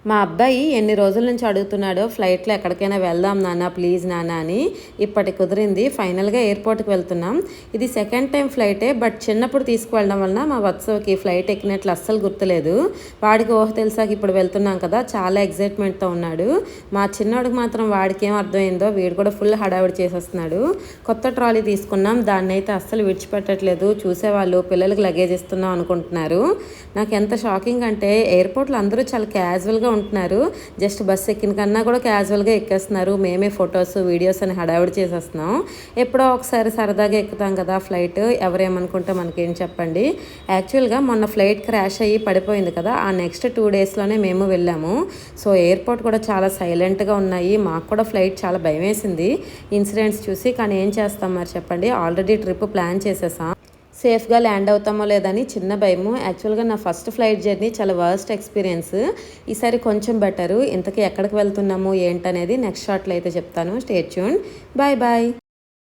మా అబ్బాయి ఎన్ని రోజుల నుంచి అడుగుతున్నాడో ఫ్లైట్లో ఎక్కడికైనా వెళ్దాం నాన్న ప్లీజ్ నాన్న అని. ఇప్పటి కుదిరింది. ఫైనల్గా ఎయిర్పోర్ట్కి వెళ్తున్నాం. ఇది సెకండ్ టైం ఫ్లైటే, బట్ చిన్నప్పుడు తీసుకువెళ్ళడం వలన మా వత్సవకి ఫ్లైట్ ఎక్కినట్లు అస్సలు గుర్తులేదు. వాడికి ఊహ తెలిసాక ఇప్పుడు వెళ్తున్నాం కదా, చాలా ఎగ్జైట్మెంట్తో ఉన్నాడు. మా చిన్నోడికి మాత్రం వాడికి ఏం అర్థమైందో వీడు కూడా ఫుల్ హడావిడి చేసేస్తున్నాడు. కొత్త ట్రాలీ తీసుకున్నాం, దాన్ని అయితే అస్సలు విడిచిపెట్టట్లేదు. చూసేవాళ్ళు పిల్లలకి లగేజ్ ఇస్తున్నాం అనుకుంటున్నారు. నాకు ఎంత షాకింగ్ అంటే ఎయిర్పోర్ట్లో అందరూ చాలా క్యాజువల్గా ఉంటున్నారు. జస్ట్ బస్ ఎక్కిన కన్నా కూడా క్యాజువల్గా ఎక్కేస్తున్నారు. మేమే ఫొటోస్ వీడియోస్ అని హడావిడి చేసేస్తున్నాం. ఎప్పుడో ఒకసారి సరదాగా ఎక్కుతాం కదా ఫ్లైట్, ఎవరేమనుకుంటే మనకేం చెప్పండి. యాక్చువల్గా మొన్న ఫ్లైట్ క్రాష్ అయ్యి పడిపోయింది కదా, ఆ నెక్స్ట్ 2 డేస్లోనే మేము వెళ్ళాము. సో ఎయిర్పోర్ట్ కూడా చాలా సైలెంట్గా ఉన్నాయి. మాకు కూడా ఫ్లైట్ చాలా భయం వేసింది ఇన్సిడెంట్స్ చూసి. కానీ ఏం చేస్తాం మరి చెప్పండి, ఆల్రెడీ ట్రిప్ ప్లాన్ చేసేసాం. సేఫ్గా ల్యాండ్ అవుతామో లేదని చిన్న భయము. యాక్చువల్గా నా ఫస్ట్ ఫ్లైట్ జర్నీ చాలా వర్స్ట్ ఎక్స్పీరియన్స్. ఈసారి కొంచెం బెటరు. ఇంతకీ ఎక్కడికి వెళ్తున్నాము ఏంటనేది నెక్స్ట్ షార్ట్లో అయితే చెప్తాను. Stay tuned. Bye bye.